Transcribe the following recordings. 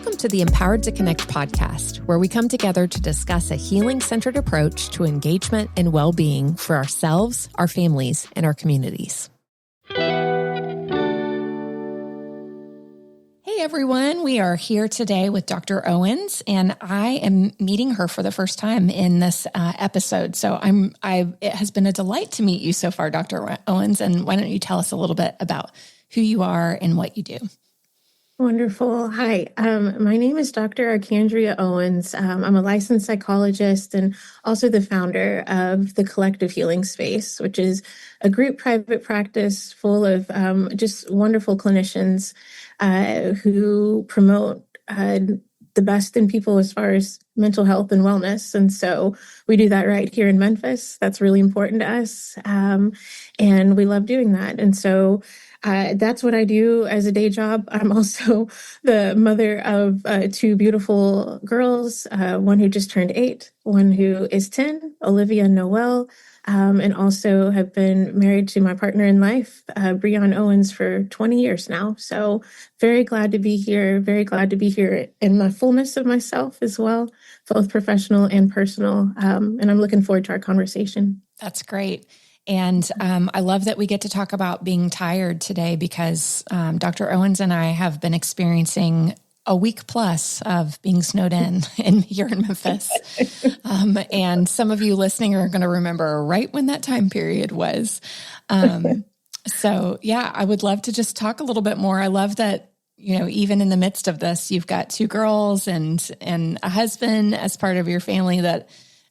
Welcome to the Empowered to Connect podcast, where we come together to discuss a healing-centered approach to engagement and well-being for ourselves, our families, and our communities. Hey everyone, we are here today with Dr. Owens, and I am meeting her for the first time in this episode. So it has been a delight to meet you so far, Dr. Owens, and why don't you tell us a little bit about who you are and what you do? Wonderful. Hi, my name is Dr. Archandria Owens. I'm a licensed psychologist and also the founder of the Collective Healing Space, which is a group private practice full of just wonderful clinicians who promote the best in people as far as mental health and wellness. And so we do that right here in Memphis. That's really important to us. And we love doing that. And so that's what I do as a day job. I'm also the mother of two beautiful girls, one who just turned 8, one who is 10, Olivia and Noelle, and also have been married to my partner in life, Breon Owens, for 20 years now. So very glad to be here, very glad to be here in the fullness of myself as well, both professional and personal. And I'm looking forward to our conversation. That's great. And I love that we get to talk about being tired today because Dr. Owens and I have been experiencing a week plus of being snowed in here in Memphis. And some of you listening are going to remember right when that time period was. So yeah, I would love to just talk a little bit more. I love that, you know, even in the midst of this, you've got 2 girls and a husband as part of your family that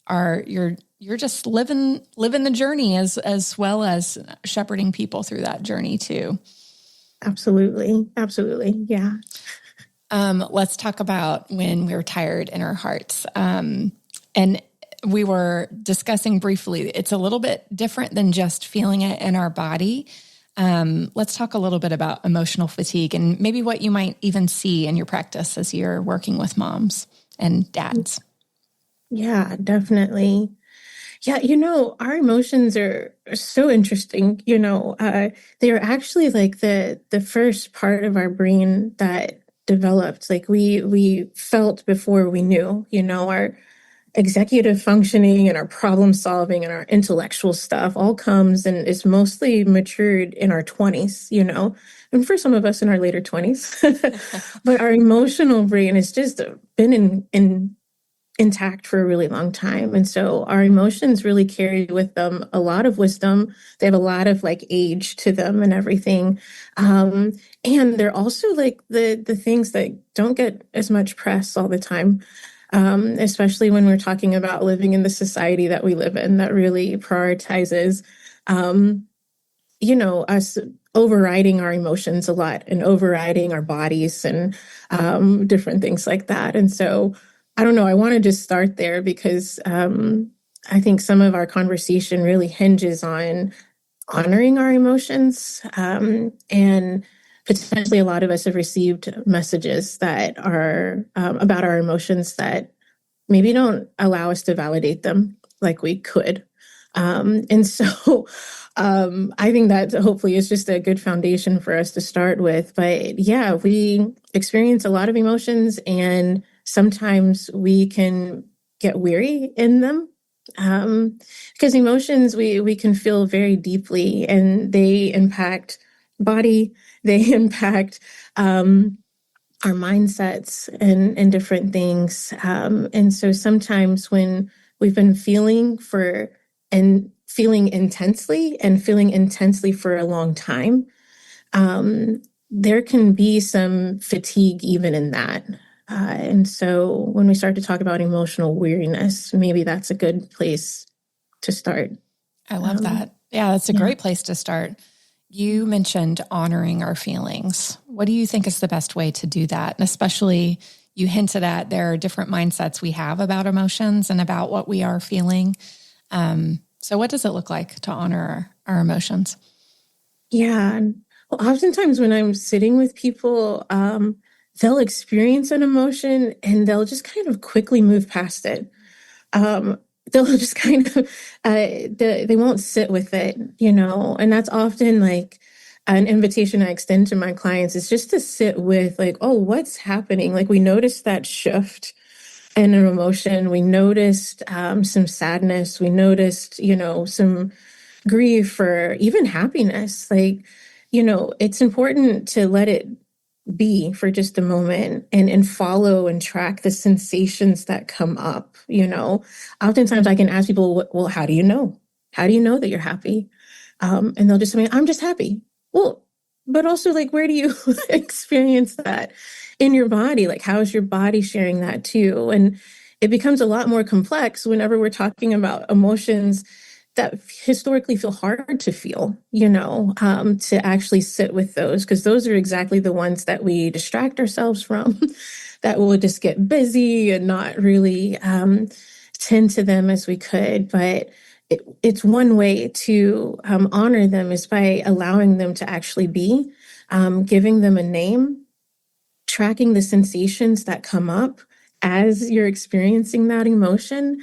are you're just living the journey as well as shepherding people through that journey too. Absolutely. Yeah. Let's talk about when we're tired in our hearts. And we were discussing briefly, it's a little bit different than just feeling it in our body. Let's talk a little bit about emotional fatigue and maybe what you might even see in your practice as you're working with moms and dads. Yeah, definitely. Yeah, our emotions are so interesting. They are actually like the first part of our brain that developed. Like we felt before we knew. Our executive functioning and our problem solving and our intellectual stuff all comes and is mostly matured in our 20s. And for some of us in our later 20s, but our emotional brain has just been intact for a really long time. And so our emotions really carry with them a lot of wisdom. They have a lot of like age to them and everything. And they're also like the things that don't get as much press all the time. Especially when we're talking about living in the society that we live in that really prioritizes, us overriding our emotions a lot and overriding our bodies and different things like that. And so I don't know. I want to just start there because I think some of our conversation really hinges on honoring our emotions. And potentially a lot of us have received messages that are about our emotions that maybe don't allow us to validate them like we could. And so I think that hopefully is just a good foundation for us to start with. But yeah, we experience a lot of emotions and sometimes we can get weary in them because emotions we can feel very deeply and they impact body, they impact our mindsets and different things. And so sometimes when we've been feeling intensely for a long time, there can be some fatigue even in that. And so when we start to talk about emotional weariness, maybe that's a good place to start. I love that. Yeah, that's a great place to start. You mentioned honoring our feelings. What do you think is the best way to do that? And especially you hinted at there are different mindsets we have about emotions and about what we are feeling. So what does it look like to honor our emotions? Yeah. Well, oftentimes when I'm sitting with people, they'll experience an emotion and they'll just kind of quickly move past it. They'll just kind of, they won't sit with it, and that's often like an invitation I extend to my clients is just to sit with like, oh, what's happening? Like we noticed that shift in an emotion. We noticed some sadness. We noticed, some grief or even happiness. Like, it's important to let it be for just a moment and follow and track the sensations that come up. Oftentimes I can ask people, well, how do you know? How do you know that you're happy? And they'll just say, I'm just happy. Well, but also like, where do you experience that in your body? Like, how is your body sharing that too? And it becomes a lot more complex whenever we're talking about emotions that historically feel hard to feel, to actually sit with those, because those are exactly the ones that we distract ourselves from, that we'll just get busy and not really tend to them as we could. But it's one way to honor them is by allowing them to actually be, giving them a name, tracking the sensations that come up as you're experiencing that emotion.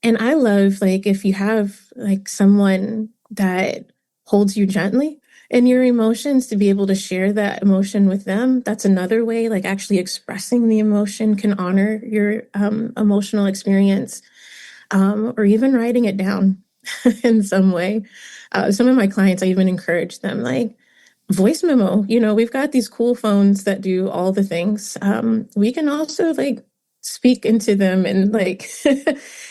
And I love like if you have like someone that holds you gently in your emotions, to be able to share that emotion with them. That's another way, like actually expressing the emotion can honor your emotional experience, or even writing it down in some way. Some of my clients, I even encourage them like, voice memo. We've got these cool phones that do all the things. We can also like speak into them and like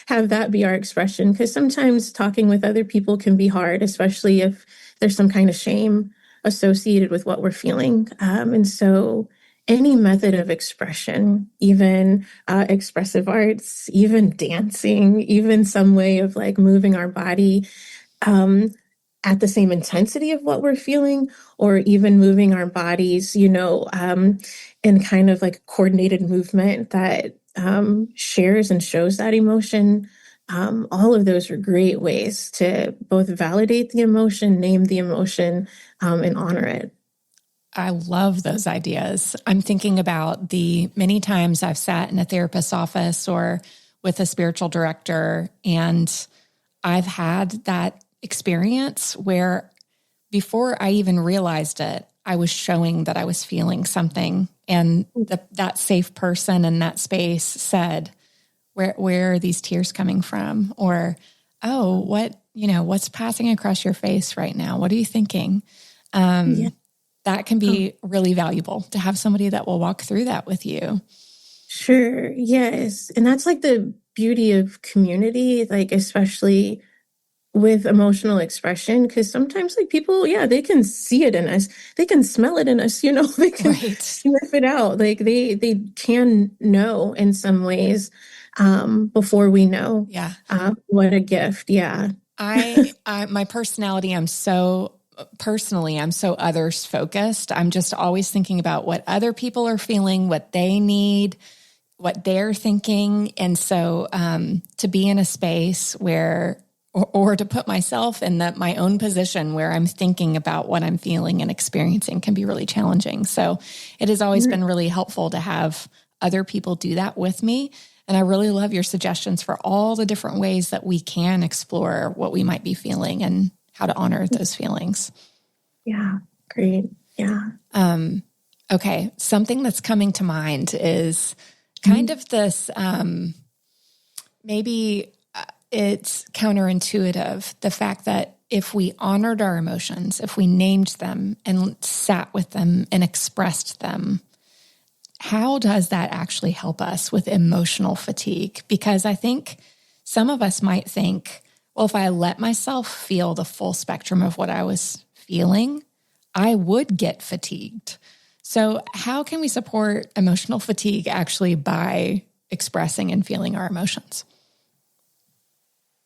have that be our expression, because sometimes talking with other people can be hard, especially if there's some kind of shame associated with what we're feeling. And so any method of expression, even expressive arts, even dancing, even some way of like moving our body um, at the same intensity of what we're feeling, or even moving our bodies, in kind of like coordinated movement that shares and shows that emotion. All of those are great ways to both validate the emotion, name the emotion, and honor it. I love those ideas. I'm thinking about the many times I've sat in a therapist's office or with a spiritual director, and I've had that experience where before I even realized it, I was showing that I was feeling something. And that safe person in that space said, where are these tears coming from? Or, oh, what's passing across your face right now? What are you thinking? Yeah. That can be really valuable to have somebody that will walk through that with you. Sure. Yes. And that's like the beauty of community, like especially with emotional expression, because sometimes like people, yeah, they can see it in us, they can smell it in us, they can Right. sniff it out, like they can know in some ways, before we know. Yeah. What a gift. Yeah. My personality, I'm so others focused. I'm just always thinking about what other people are feeling, what they need, what they're thinking. And so to be in a space where, or to put myself in my own position where I'm thinking about what I'm feeling and experiencing, can be really challenging. So it has always been really helpful to have other people do that with me. And I really love your suggestions for all the different ways that we can explore what we might be feeling and how to honor those feelings. Yeah. Great. Yeah. Okay. Something that's coming to mind is kind of this, maybe it's counterintuitive. The fact that if we honored our emotions, if we named them and sat with them and expressed them, how does that actually help us with emotional fatigue? Because I think some of us might think, well, if I let myself feel the full spectrum of what I was feeling, I would get fatigued. So how can we support emotional fatigue actually by expressing and feeling our emotions?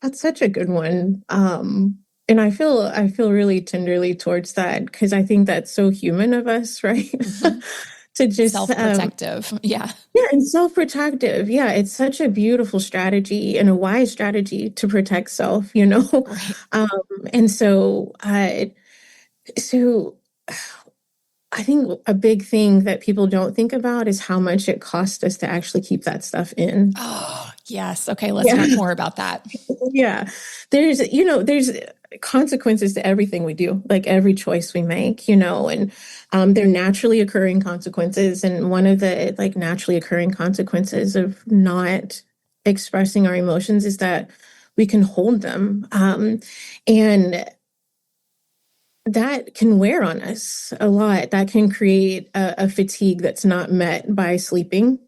That's such a good one. And I feel really tenderly towards that, because I think that's so human of us, right? To just Self-protective. Yeah. yeah, and self-protective. Yeah, it's such a beautiful strategy and a wise strategy to protect self, Right. Um, and so I think a big thing that people don't think about is how much it costs us to actually keep that stuff in. Oh, Yes. Okay. Let's Yeah. talk more about that. Yeah. There's consequences to everything we do, like every choice we make, and they're naturally occurring consequences. And one of the like naturally occurring consequences of not expressing our emotions is that we can hold them. And that can wear on us a lot. That can create a fatigue that's not met by sleeping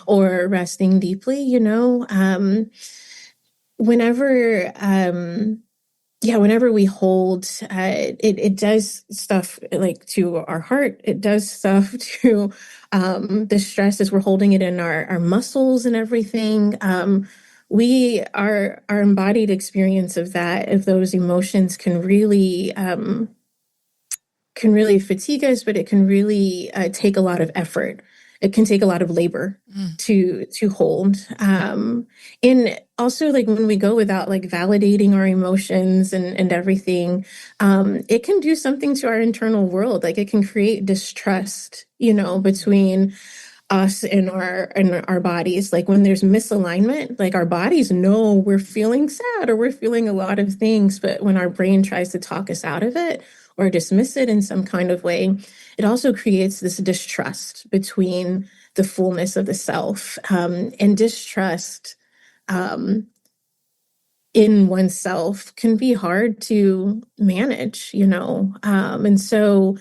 or resting deeply. Whenever whenever we hold, it does stuff like to our heart. It does stuff to the stress as we're holding it in our muscles and everything. Our embodied experience of that, of those emotions can really fatigue us, but it can really take a lot of effort. It can take a lot of labor to hold. And also, like when we go without like validating our emotions and everything, it can do something to our internal world. Like it can create distrust, between us and our bodies. Like when there's misalignment, like our bodies know we're feeling sad or we're feeling a lot of things, but when our brain tries to talk us out of it or dismiss it in some kind of way, it also creates this distrust between the fullness of the self, and distrust in oneself can be hard to manage. And so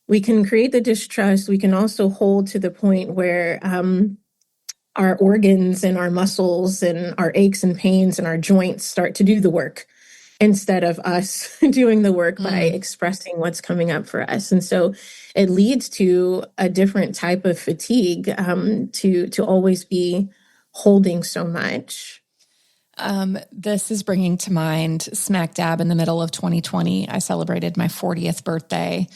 we can create the distrust. We can also hold to the point where our organs and our muscles and our aches and pains and our joints start to do the work instead of us doing the work by expressing what's coming up for us. And so it leads to a different type of fatigue, to always be holding so much. This is bringing to mind smack dab in the middle of 2020. I celebrated my 40th birthday.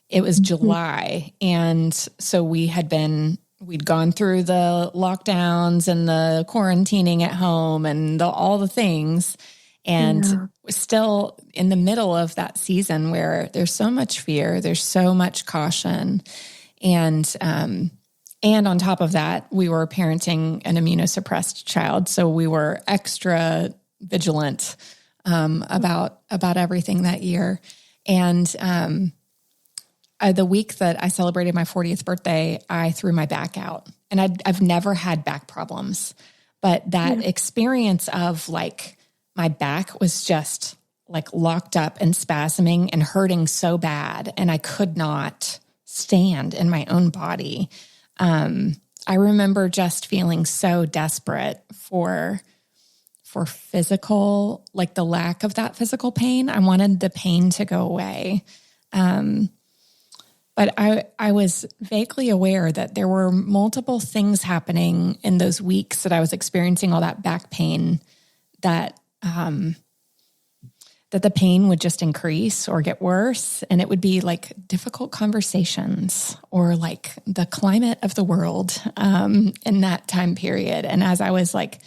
It was July. And so we'd gone through the lockdowns and the quarantining at home and all the things. And we're still in the middle of that season where there's so much fear, there's so much caution. And on top of that, we were parenting an immunosuppressed child. So we were extra vigilant about everything that year. And the week that I celebrated my 40th birthday, I threw my back out. And I've never had back problems. But that experience of like my back was just like locked up and spasming and hurting so bad. And I could not stand in my own body. I remember just feeling so desperate for physical, like the lack of that physical pain. I wanted the pain to go away. But I was vaguely aware that there were multiple things happening in those weeks that I was experiencing all that back pain, that the pain would just increase or get worse. And it would be like difficult conversations or like the climate of the world in that time period. And as I was like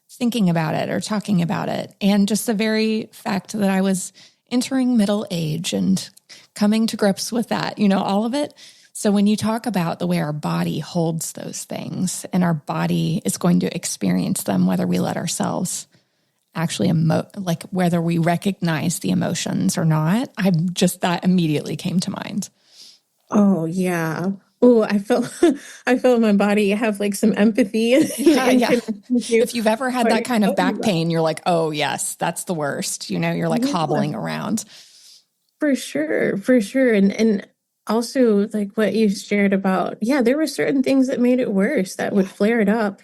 thinking about it or talking about it, and just the very fact that I was entering middle age and coming to grips with that, all of it. So when you talk about the way our body holds those things and our body is going to experience them, whether we let ourselves actually like whether we recognize the emotions or not, that immediately came to mind. Oh yeah. Oh, I felt my body have like some empathy. Yeah. If you've ever had that kind of back pain, you're like, oh yes, that's the worst. You're like hobbling around. For sure. And also like what you shared about, there were certain things that made it worse that would flare it up.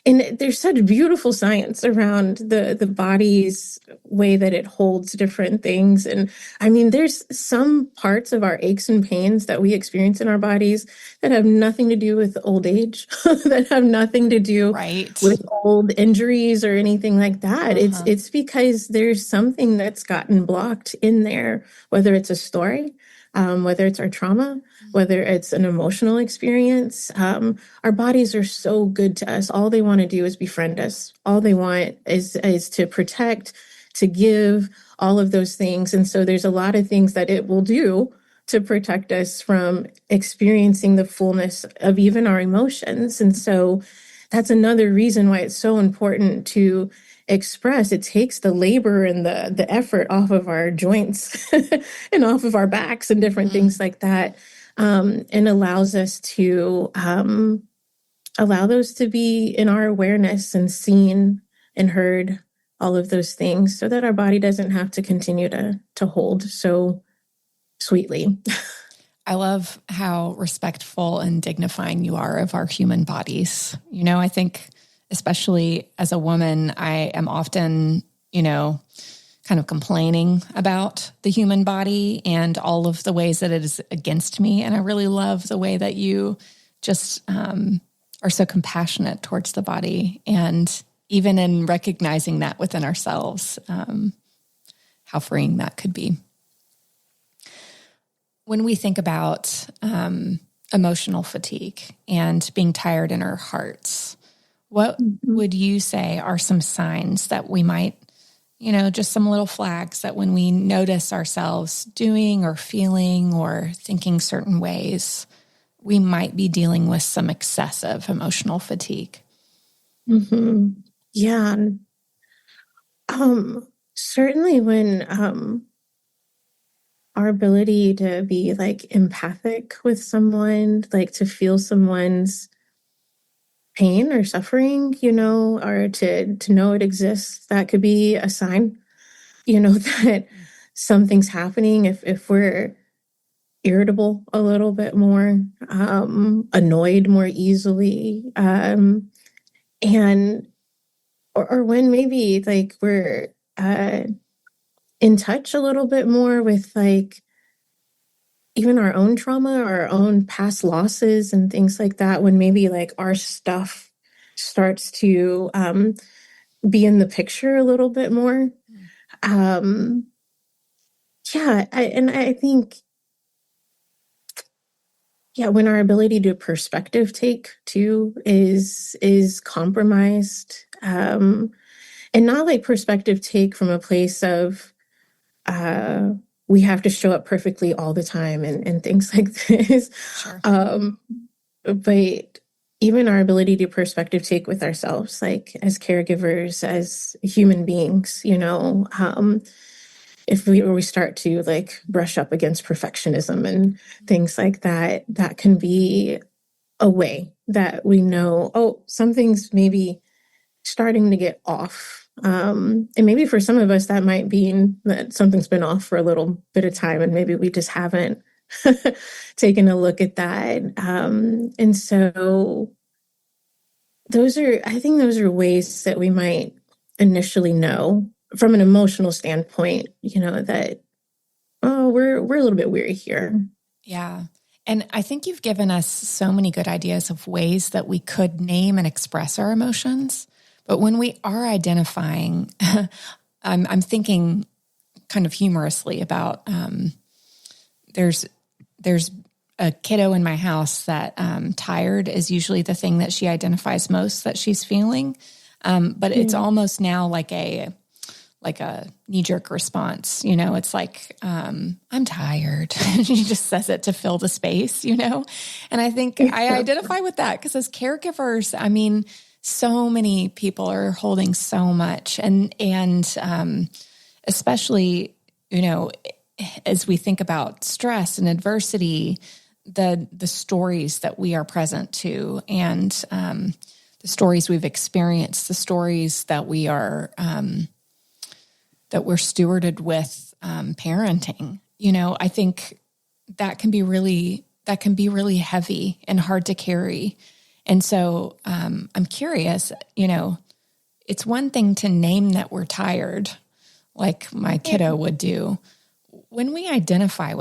And there's such beautiful science around the body's way that it holds different things. And I mean, there's some parts of our aches and pains that we experience in our bodies that have nothing to do with old age, that have nothing to do with old injuries or anything like that. It's because there's something that's gotten blocked in there, whether it's a story, whether it's our trauma, whether it's an emotional experience. Our bodies are so good to us. All they want to do is befriend us. All they want is to protect, to give, all of those things. And so there's a lot of things that it will do to protect us from experiencing the fullness of even our emotions. And so that's another reason why it's so important to express. It takes the labor and the effort off of our joints and off of our backs and different things like that, and allows us to allow those to be in our awareness and seen and heard, all of those things, so that our body doesn't have to continue to hold so sweetly. I love how respectful and dignifying you are of our human bodies. You know, I think especially as a woman, I am often, you know, kind of complaining about the human body and all of the ways that it is against me. And I really love the way that you just are so compassionate towards the body. And even in recognizing that within ourselves, how freeing that could be. When we think about emotional fatigue and being tired in our hearts, what would you say are some signs that we might, you know, just some little flags that when we notice ourselves doing or feeling or thinking certain ways, we might be dealing with some excessive emotional fatigue? Mm-hmm. Yeah. Certainly when our ability to be like empathic with someone, like to feel someone's pain or suffering, you know, or to know it exists, that could be a sign, you know, that something's happening. If we're irritable a little bit more, annoyed more easily, and or when maybe like we're in touch a little bit more with like even our own trauma, our own past losses and things like that, when maybe like our stuff starts to be in the picture a little bit more. Um, yeah, I think, yeah, when our ability to perspective take too is compromised, and not like perspective take from a place of uh, we have to show up perfectly all the time and things like this. Sure. But even our ability to perspective take with ourselves, like as caregivers, as human beings, you know, if we start to like brush up against perfectionism and things like that, that can be a way that we know, oh, something's maybe starting to get off. And maybe for some of us, that might mean that something's been off for a little bit of time, and maybe we just haven't taken a look at that. And so I think those are ways that we might initially know from an emotional standpoint, you know, that, oh, we're a little bit weary here. Yeah. And I think you've given us so many good ideas of ways that we could name and express our emotions. But when we are identifying, I'm thinking kind of humorously about there's a kiddo in my house that tired is usually the thing that she identifies most that she's feeling. But it's almost now like a knee-jerk response, you know, it's like, I'm tired. She just says it to fill the space, you know? And I think I identify with that because as caregivers, I mean, so many people are holding so much and especially, you know, as we think about stress and adversity, the stories that we are present to and the stories we've experienced, the stories that we are that we're stewarded with parenting, you know, I think that can be really heavy and hard to carry. And so I'm curious, you know, it's one thing to name that we're tired, like my kiddo would do. When we identify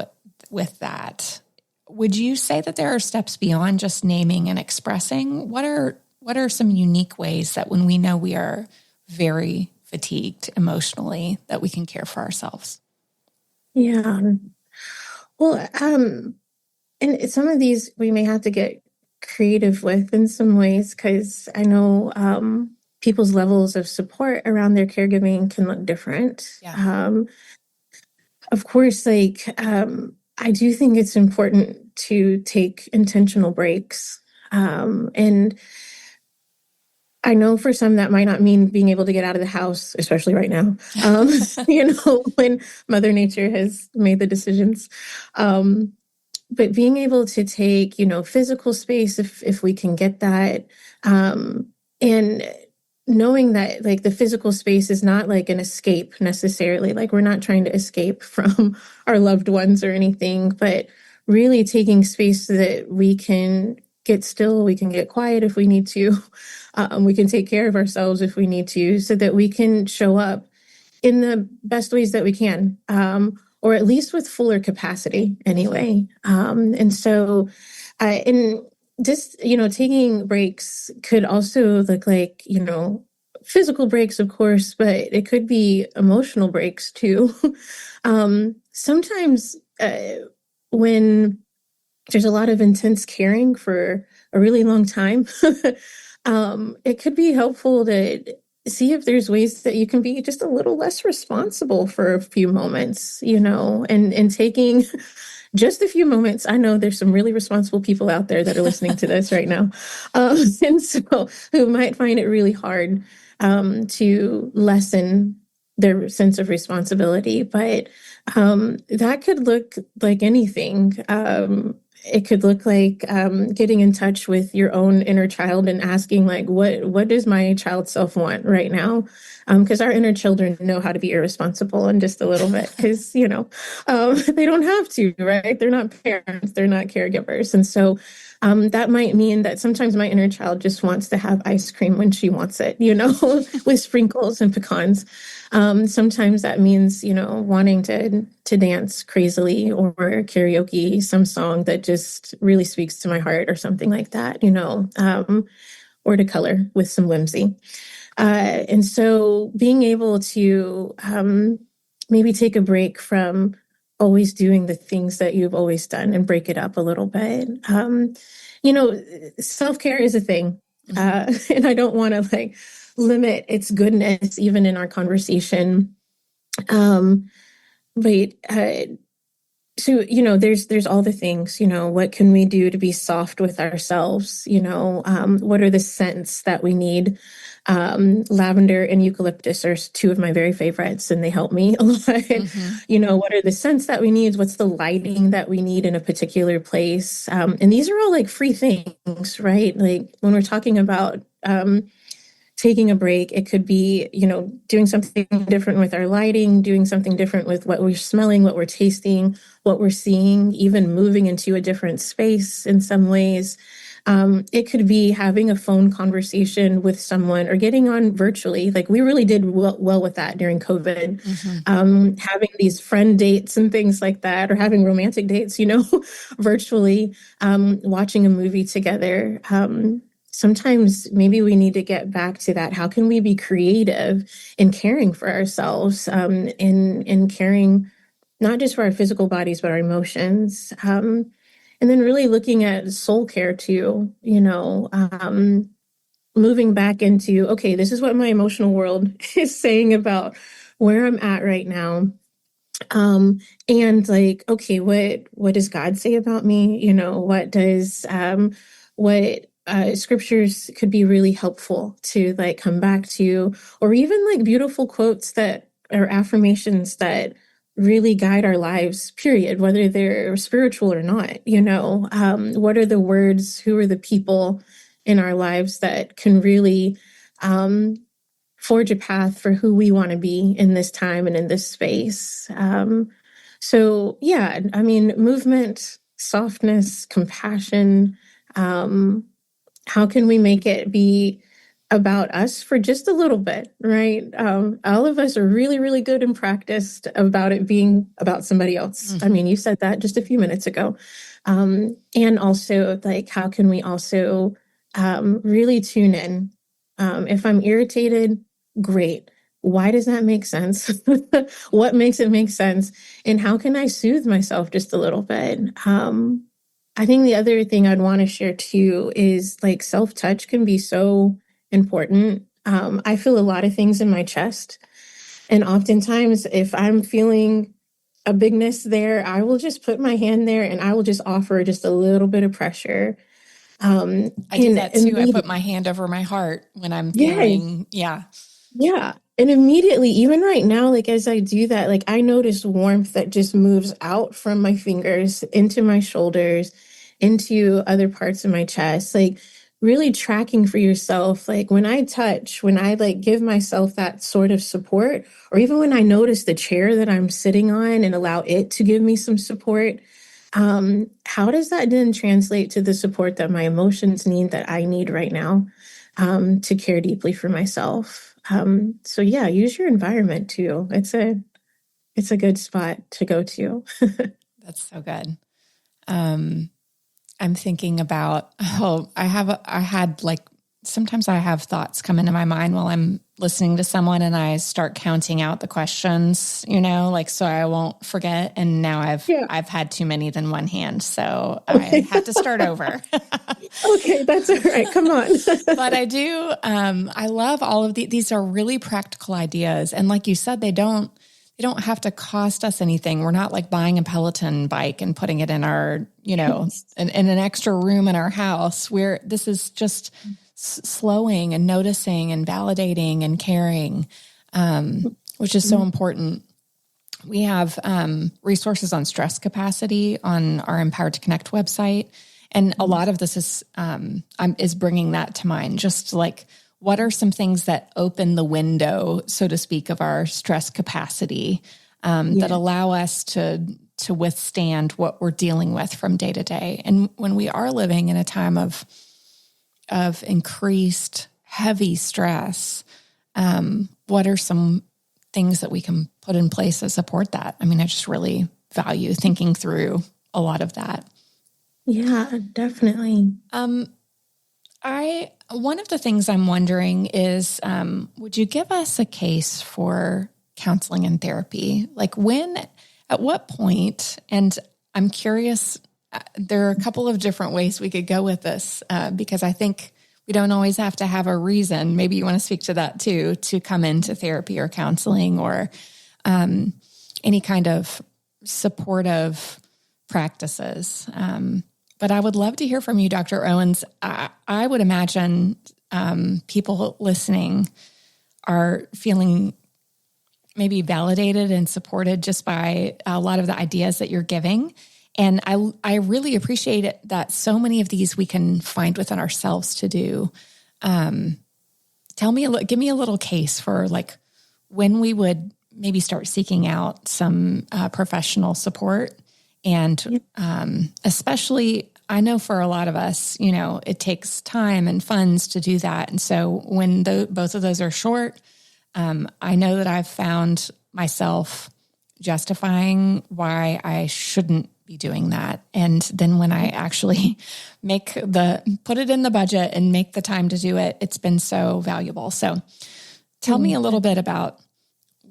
with that, would you say that there are steps beyond just naming and expressing? What are some unique ways that when we know we are very fatigued emotionally that we can care for ourselves? Yeah. Well, and some of these we may have to get creative with in some ways, because I know people's levels of support around their caregiving can look different. Yeah. Of course, like I do think it's important to take intentional breaks. And I know for some that might not mean being able to get out of the house, especially right now, when Mother Nature has made the decisions. Um, but being able to take, physical space, if we can get that, and knowing that like the physical space is not like an escape necessarily, like we're not trying to escape from our loved ones or anything, but really taking space so that we can get still, we can get quiet if we need to, we can take care of ourselves if we need to, so that we can show up in the best ways that we can, or at least with fuller capacity anyway. And so, and just, taking breaks could also look like, physical breaks, of course, but it could be emotional breaks too. Sometimes when there's a lot of intense caring for a really long time, it could be helpful to see if there's ways that you can be just a little less responsible for a few moments, and taking just a few moments. I know there's some really responsible people out there that are listening to this right now, and so who might find it really hard to lessen their sense of responsibility. But that could look like anything. It could look like getting in touch with your own inner child and asking, like, what does my child self want right now? Because our inner children know how to be irresponsible in just a little bit, because, they don't have to, right? They're not parents, they're not caregivers. And so that might mean that sometimes my inner child just wants to have ice cream when she wants it, with sprinkles and pecans. Sometimes that means, wanting to dance crazily or karaoke some song that just really speaks to my heart or something like that, or to color with some whimsy. And so being able to maybe take a break from always doing the things that you've always done and break it up a little bit. Self-care is a thing. And I don't want to like limit its goodness even in our conversation. But so, there's all the things, what can we do to be soft with ourselves? What are the scents that we need? Lavender and eucalyptus are two of my very favorites, and they help me a lot. What are the scents that we need? What's the lighting that we need in a particular place? And these are all like free things, right? Like when we're talking about taking a break, it could be, doing something different with our lighting, doing something different with what we're smelling, what we're tasting, what we're seeing, even moving into a different space in some ways. It could be having a phone conversation with someone or getting on virtually. Like we really did well with that during COVID. Having these friend dates and things like that, or having romantic dates, virtually, watching a movie together. Sometimes maybe we need to get back to that. How can we be creative in caring for ourselves, in caring not just for our physical bodies, but our emotions? And then really looking at soul care too, moving back into, okay, this is what my emotional world is saying about where I'm at right now. And like, okay, what does God say about me? What does, what scriptures could be really helpful to like come back to, or even like beautiful quotes that are affirmations that really guide our lives, period, whether they're spiritual or not. What are the words, who are the people in our lives that can really forge a path for who we want to be in this time and in this space. So yeah, I mean, movement, softness, compassion. How can we make it be about us for just a little bit, right? All of us are really, really good and practiced about it being about somebody else. I mean, you said that just a few minutes ago. And also, like, how can we also really tune in? If I'm irritated, great. Why does that make sense? What makes it make sense? And how can I soothe myself just a little bit? I think the other thing I'd want to share too is like self-touch can be so important. I feel a lot of things in my chest. And oftentimes, if I'm feeling a bigness there, I will just put my hand there and I will just offer just a little bit of pressure. I do that too. I put Immediately, my hand over my heart when I'm yes, feeling, yeah. yeah. And immediately, even right now, like as I do that, like I notice warmth that just moves out from my fingers into my shoulders, into other parts of my chest. Like really tracking for yourself. Like when I touch, when I like give myself that sort of support, or even when I notice the chair that I'm sitting on and allow it to give me some support, how does that then translate to the support that my emotions need, that I need right now, to care deeply for myself? So yeah, use your environment too. It's a good spot to go to. That's so good. Um, I'm thinking about, sometimes I have thoughts come into my mind while I'm listening to someone and I start counting out the questions, like, so I won't forget. And now Yeah. I've had too many than one hand. So I Okay. have to start over. Okay, that's all right. Come on. But I do, I love all of these are really practical ideas. And like you said, they don't have to cost us anything. We're not like buying a Peloton bike and putting it in our, in an extra room in our house, where this is just slowing and noticing and validating and caring, which is so important. We have resources on stress capacity on our Empowered to Connect website. And a lot of this is bringing that to mind. Just like, what are some things that open the window, so to speak, of our stress capacity that allow us to withstand what we're dealing with from day to day? And when we are living in a time of increased heavy stress, what are some things that we can put in place to support that? I mean, I just really value thinking through a lot of that. Yeah, definitely. One of the things I'm wondering is, would you give us a case for counseling and therapy? Like at what point, and I'm curious, there are a couple of different ways we could go with this, because I think we don't always have to have a reason. Maybe you want to speak to that too, to come into therapy or counseling or any kind of supportive practices. But I would love to hear from you, Dr. Owens. I would imagine people listening are feeling maybe validated and supported just by a lot of the ideas that you're giving. And I really appreciate it that so many of these we can find within ourselves to do. Give me a little case for like when we would maybe start seeking out some professional support. And especially, I know for a lot of us, it takes time and funds to do that. And so when both of those are short, I know that I've found myself justifying why I shouldn't be doing that. And then when I actually put it in the budget and make the time to do it, it's been so valuable. So tell me a little bit about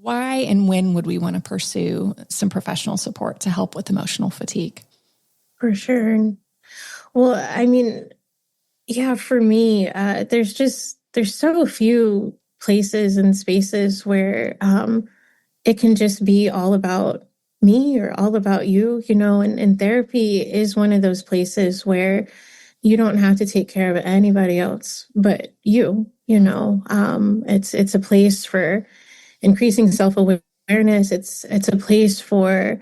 why and when would we want to pursue some professional support to help with emotional fatigue? For sure. Well, I mean, yeah, for me, there's so few places and spaces where it can just be all about me or all about you, and therapy is one of those places where you don't have to take care of anybody else but you. It's a place for increasing self-awareness. It's a place for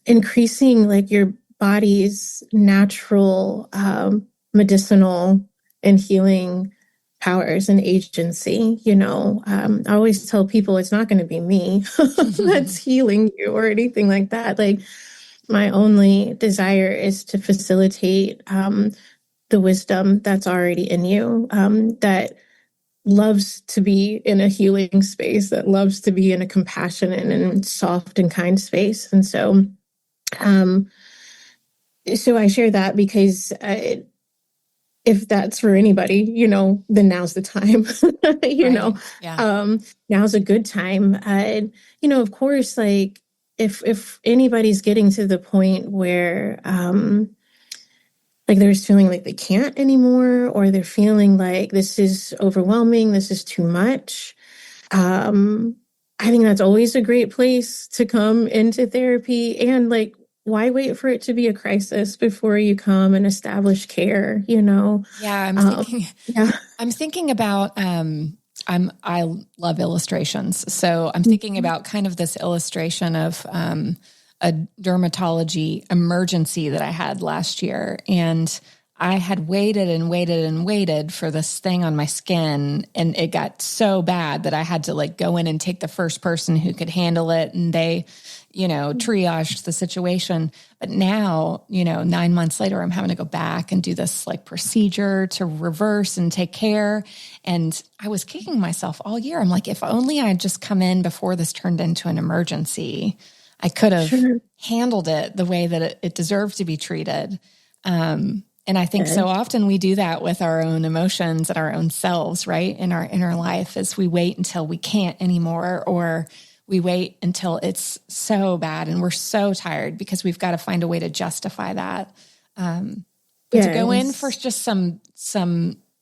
increasing like your body's natural medicinal and healing powers and agency. I always tell people it's not going to be me that's healing you or anything like that. Like my only desire is to facilitate the wisdom that's already in you, that loves to be in a healing space, that loves to be in a compassionate and soft and kind space. And um, so I share that because if that's for anybody, then now's the time. Right. Yeah. Now's a good time. Of course, like if anybody's getting to the point where like they're just feeling like they can't anymore, or they're feeling like this is overwhelming, this is too much. I think that's always a great place to come into therapy. And like why wait for it to be a crisis before you come and establish care, you know? Yeah, Yeah. I'm thinking about I love illustrations. So I'm thinking about kind of this illustration of a dermatology emergency that I had last year. And I had waited and waited and waited for this thing on my skin. And it got so bad that I had to like go in and take the first person who could handle it. And they, triaged the situation. But now, 9 months later, I'm having to go back and do this like procedure to reverse and take care. And I was kicking myself all year. I'm like, if only I had just come in before this turned into an emergency, I could have handled it the way that it deserved to be treated. And I think so often we do that with our own emotions and our own selves, right? In our inner life, as we wait until we can't anymore, or we wait until it's so bad and we're so tired because we've got to find a way to justify that. But to go in for just some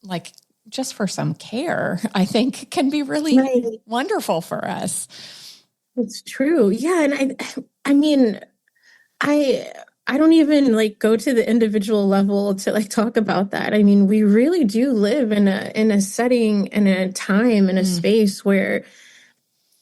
like just for some care, I think can be really wonderful for us. It's true. Yeah. And I mean, I don't even like go to the individual level to like talk about that. I mean, we really do live in a setting, in a time, in a space where,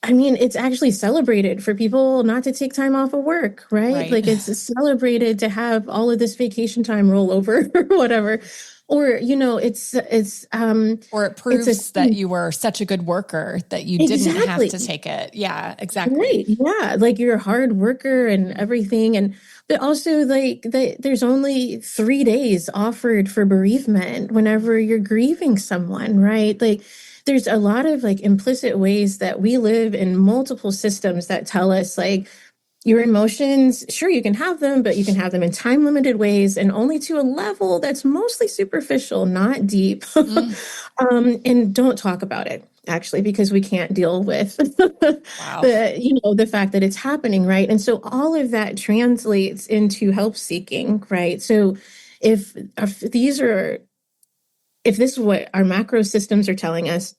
I mean, it's actually celebrated for people not to take time off of work, right? Like it's celebrated to have all of this vacation time roll over or whatever. Or, it's or it proves that you were such a good worker that you didn't have to take it. Yeah, exactly. Right. Yeah. Like you're a hard worker and everything. But also like there's only 3 days offered for bereavement whenever you're grieving someone, right? Like there's a lot of like implicit ways that we live in multiple systems that tell us like, your emotions, sure, you can have them, but you can have them in time limited ways and only to a level that's mostly superficial, not deep. And don't talk about it, actually, because we can't deal with the fact that it's happening, right? And so all of that translates into help seeking, right? So if this is what our macro systems are telling us,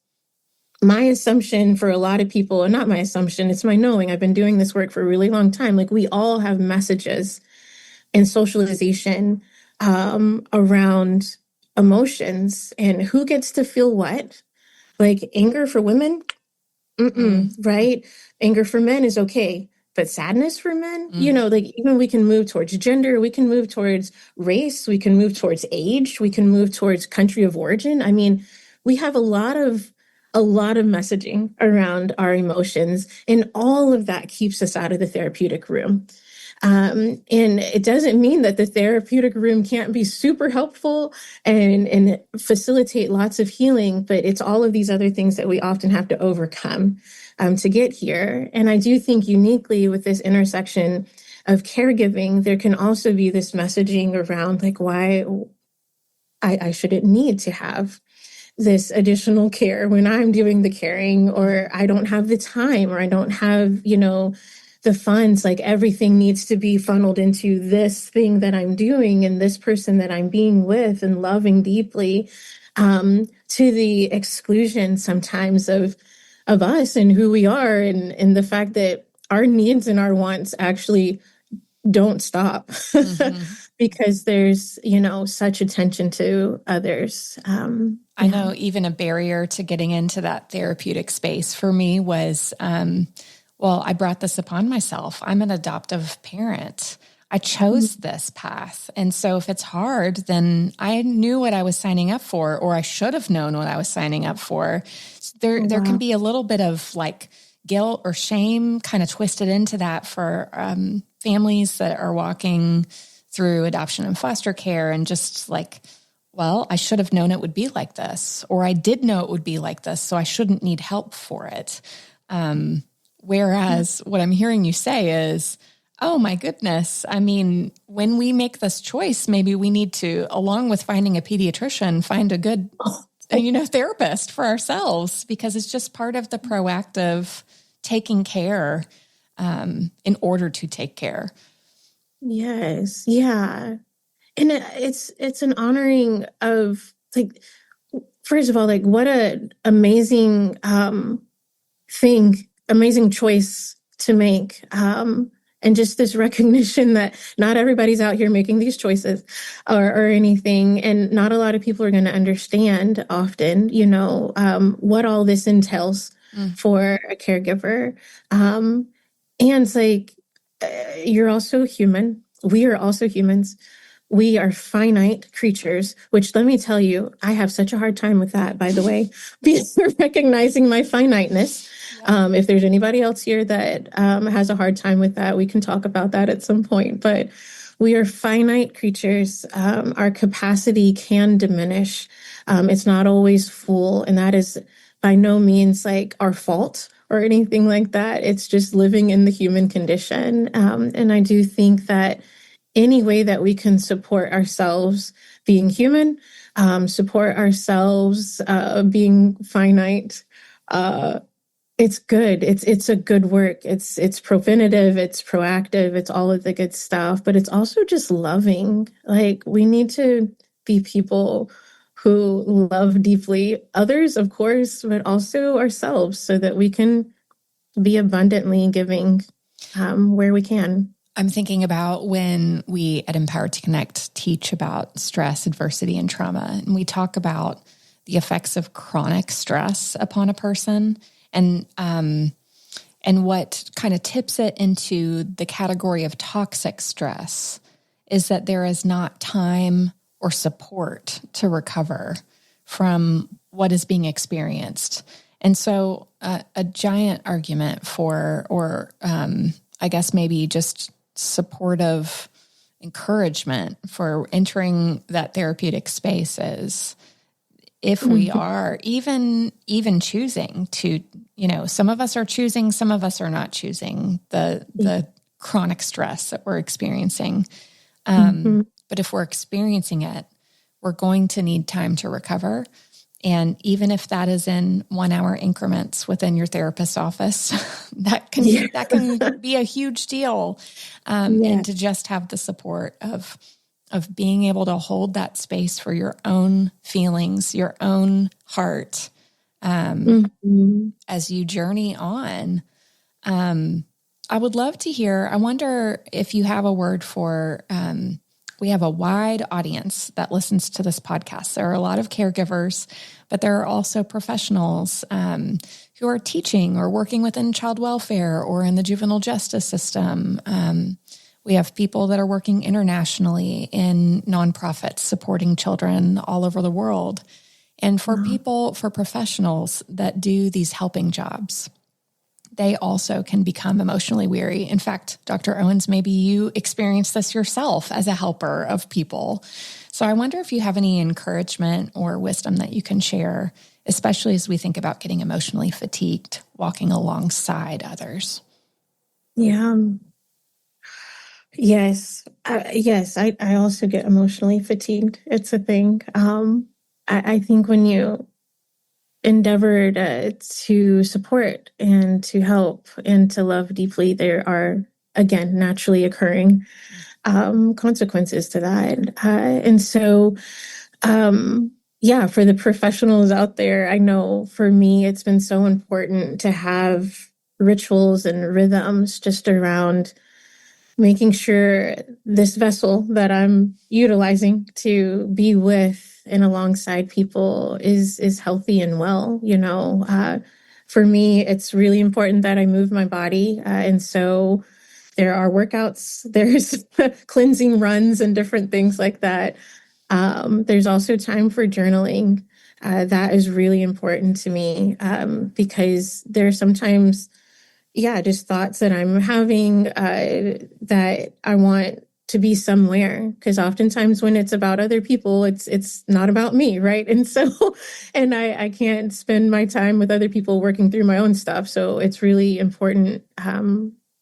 my assumption for a lot of people, and not my assumption, it's my knowing, I've been doing this work for a really long time. Like we all have messages and socialization around emotions and who gets to feel what. Like anger for women, right? Anger for men is okay. But sadness for men, like even we can move towards gender, we can move towards race, we can move towards age, we can move towards country of origin. I mean, we have a lot of messaging around our emotions, and all of that keeps us out of the therapeutic room. And it doesn't mean that the therapeutic room can't be super helpful and facilitate lots of healing, but it's all of these other things that we often have to overcome to get here. And I do think uniquely with this intersection of caregiving, there can also be this messaging around like why I shouldn't need to have this additional care when I'm doing the caring, or I don't have the time, or I don't have, the funds. Like everything needs to be funneled into this thing that I'm doing and this person that I'm being with and loving deeply, to the exclusion sometimes of us and who we are, and the fact that our needs and our wants actually don't stop because there's, such attention to others. I know even a barrier to getting into that therapeutic space for me was, I brought this upon myself. I'm an adoptive parent. I chose this path. And so if it's hard, then I knew what I was signing up for, or I should have known what I was signing up for. There can be a little bit of like guilt or shame kind of twisted into that for families that are walking through adoption and foster care, and just like, well, I should have known it would be like this, or I did know it would be like this, so I shouldn't need help for it. Whereas what I'm hearing you say is, oh my goodness, I mean, when we make this choice, maybe we need to, along with finding a pediatrician, find a good, therapist for ourselves, because it's just part of the proactive taking care in order to take care. Yes. Yeah. And it's an honoring of like, first of all, like what a amazing amazing choice to make. And just this recognition that not everybody's out here making these choices or anything. And not a lot of people are going to understand often, what all this entails for a caregiver. And it's like, you're also human. We are also humans. We are finite creatures, which let me tell you, I have such a hard time with that, by the way, recognizing my finiteness. If there's anybody else here that has a hard time with that, we can talk about that at some point. But we are finite creatures. Our capacity can diminish. It's not always full. And that is by no means like our fault or anything like that. It's just living in the human condition. And I do think that any way that we can support ourselves being human, support ourselves being finite, it's good. It's a good work. It's preventative, it's proactive, it's all of the good stuff, but it's also just loving. Like, we need to be people who love deeply others, of course, but also ourselves, so that we can be abundantly giving where we can. I'm thinking about when we at Empowered to Connect teach about stress, adversity, and trauma, and we talk about the effects of chronic stress upon a person, and what kind of tips it into the category of toxic stress is that there is not time or support to recover from what is being experienced. And so a giant argument for, or I guess maybe just supportive encouragement for entering that therapeutic space is, if we are even choosing to, some of us are choosing, some of us are not choosing the chronic stress that we're experiencing. But if we're experiencing it, we're going to need time to recover. And even if that is in 1 hour increments within your therapist's office, that can be a huge deal. And to just have the support of being able to hold that space for your own feelings, your own heart, as you journey on. I would love to hear, I wonder if you have a word for, we have a wide audience that listens to this podcast. There are a lot of caregivers, but there are also professionals who are teaching or working within child welfare or in the juvenile justice system. We have people that are working internationally in nonprofits supporting children all over the world. And for professionals that do these helping jobs, they also can become emotionally weary. In fact, Dr. Owens, maybe you experienced this yourself as a helper of people. So I wonder if you have any encouragement or wisdom that you can share, especially as we think about getting emotionally fatigued, walking alongside others. Yeah. Yes. I also get emotionally fatigued. It's a thing. I think when you endeavor to support and to help and to love deeply, there are, again, naturally occurring consequences to that. And so, for the professionals out there, I know for me, it's been so important to have rituals and rhythms just around making sure this vessel that I'm utilizing to be with and alongside people is healthy and well. For me, it's really important that I move my body. And so there are workouts, there's cleansing runs and different things like that. There's also time for journaling. That is really important to me because there are sometimes just thoughts that I'm having that I want to be somewhere. Because oftentimes when it's about other people, it's not about me, right? And so, and I can't spend my time with other people working through my own stuff. So it's really important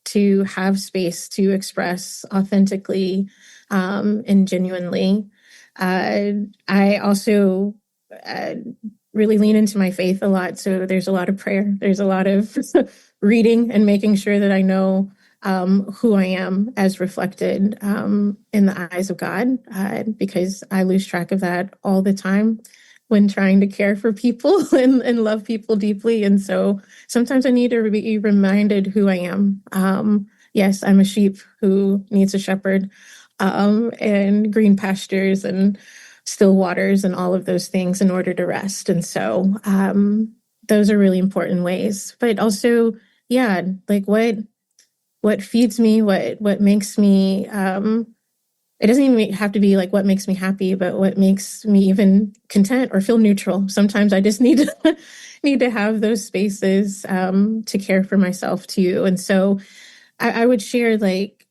to have space to express authentically and genuinely. I also really lean into my faith a lot. So there's a lot of prayer. There's a lot of reading and making sure that I know who I am as reflected in the eyes of God, because I lose track of that all the time when trying to care for people and love people deeply. And so sometimes I need to be reminded who I am yes, I'm a sheep who needs a shepherd, and green pastures and still waters and all of those things in order to rest. And so those are really important ways. But also, yeah, like what feeds me, what makes me it doesn't even have to be like what makes me happy, but what makes me even content or feel neutral. Sometimes I just need to need to have those spaces to care for myself too. And so I would share like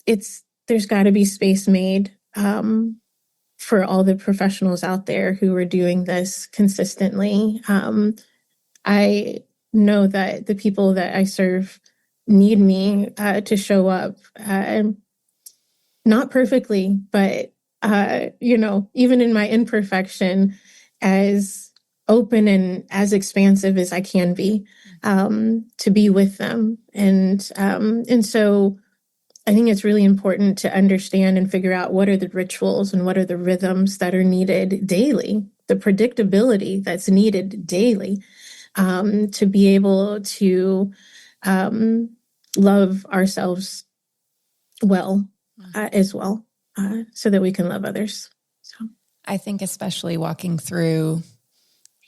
there's got to be space made for all the professionals out there who are doing this consistently. I know that the people that I serve need me to show up. Not perfectly, but even in my imperfection, as open and as expansive as I can be, to be with them. And so I think it's really important to understand and figure out what are the rituals and what are the rhythms that are needed daily, the predictability that's needed daily, to be able to love ourselves well, as well, so that we can love others. So I think especially walking through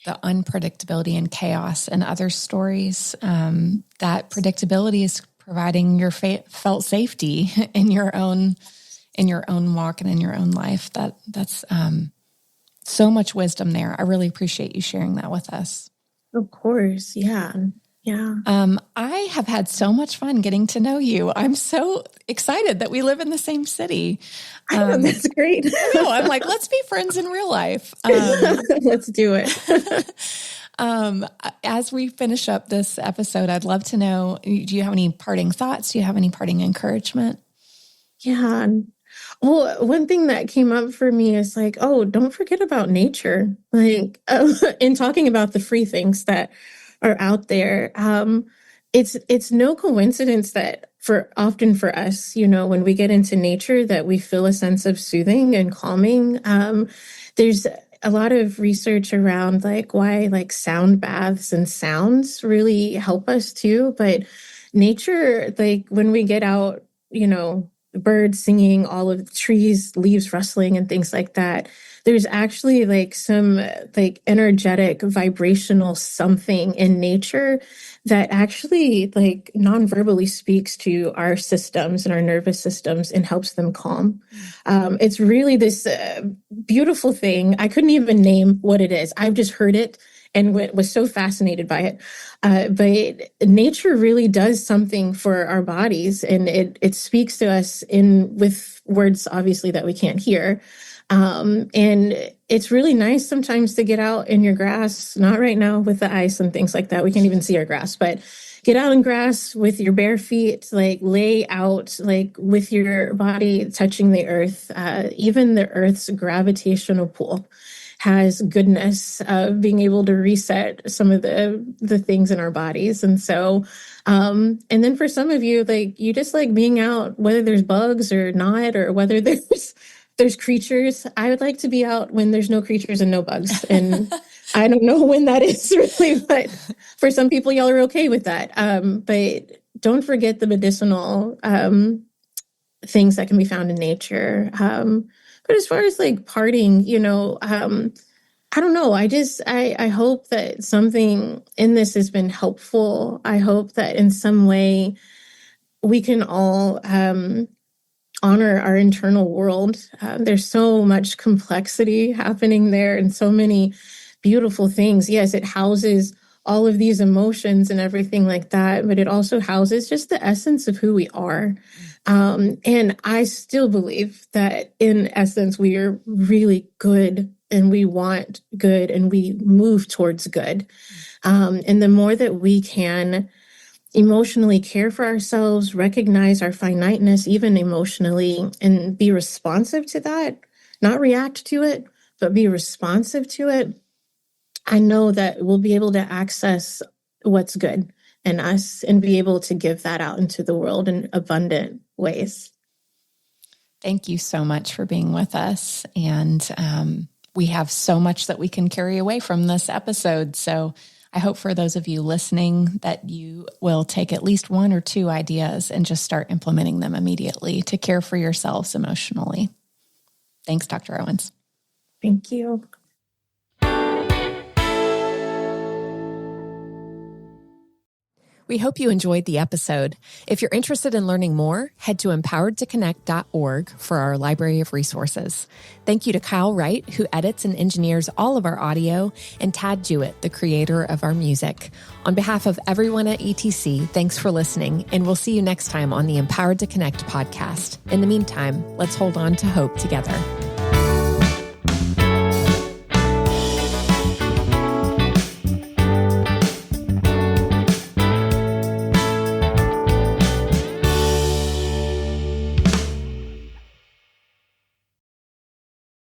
the unpredictability and chaos in other stories, that predictability is providing your felt safety in your own walk and in your own life. That's so much wisdom there. I really appreciate you sharing that with us. of course, yeah. Yeah. I have had so much fun getting to know you. I'm so excited that we live in the same city. I know, that's great. I know. I'm like, let's be friends in real life. Let's do it. As we finish up this episode, I'd love to know, do you have any parting thoughts? Do you have any parting encouragement? Yeah. Well, one thing that came up for me is like, oh, don't forget about nature. Like, in talking about the free things that are out there, it's no coincidence that often for us, when we get into nature, that we feel a sense of soothing and calming. There's a lot of research around like why like sound baths and sounds really help us too. But nature, like when we get out, birds singing, all of the trees, leaves rustling and things like that, there's actually like some like energetic vibrational something in nature that actually like non-verbally speaks to our systems and our nervous systems and helps them calm. It's really this beautiful thing. I couldn't even name what it is. I've just heard it and was so fascinated by it. But nature really does something for our bodies, and it speaks to us with words, obviously, that we can't hear. And it's really nice sometimes to get out in your grass, not right now with the ice and things like that. We can't even see our grass, but get out in grass with your bare feet, like lay out, like with your body touching the earth. Even the earth's gravitational pull has goodness of being able to reset some of the things in our bodies. And so, and then for some of you, like you just like being out, whether there's bugs or not, or whether there's creatures. I would like to be out when there's no creatures and no bugs. And I don't know when that is really, but for some people, y'all are okay with that. But don't forget the medicinal things that can be found in nature. But as far as like parting, I don't know. I hope that something in this has been helpful. I hope that in some way we can all honor our internal world. There's so much complexity happening there and so many beautiful things. Yes, it houses all of these emotions and everything like that, but it also houses just the essence of who we are. And I still believe that in essence, we are really good and we want good and we move towards good. And the more that we can emotionally care for ourselves, recognize our finiteness, even emotionally, and be responsive to that, not react to it, but be responsive to it, I know that we'll be able to access what's good in us and be able to give that out into the world in abundant ways. Thank you so much for being with us. And we have so much that we can carry away from this episode. So I hope for those of you listening that you will take at least 1 or 2 ideas and just start implementing them immediately to care for yourselves emotionally. Thanks, Dr. Owens. Thank you. We hope you enjoyed the episode. If you're interested in learning more, head to empoweredtoconnect.org for our library of resources. Thank you to Kyle Wright, who edits and engineers all of our audio, and Tad Jewett, the creator of our music. On behalf of everyone at ETC, thanks for listening, and we'll see you next time on the Empowered to Connect podcast. In the meantime, let's hold on to hope together.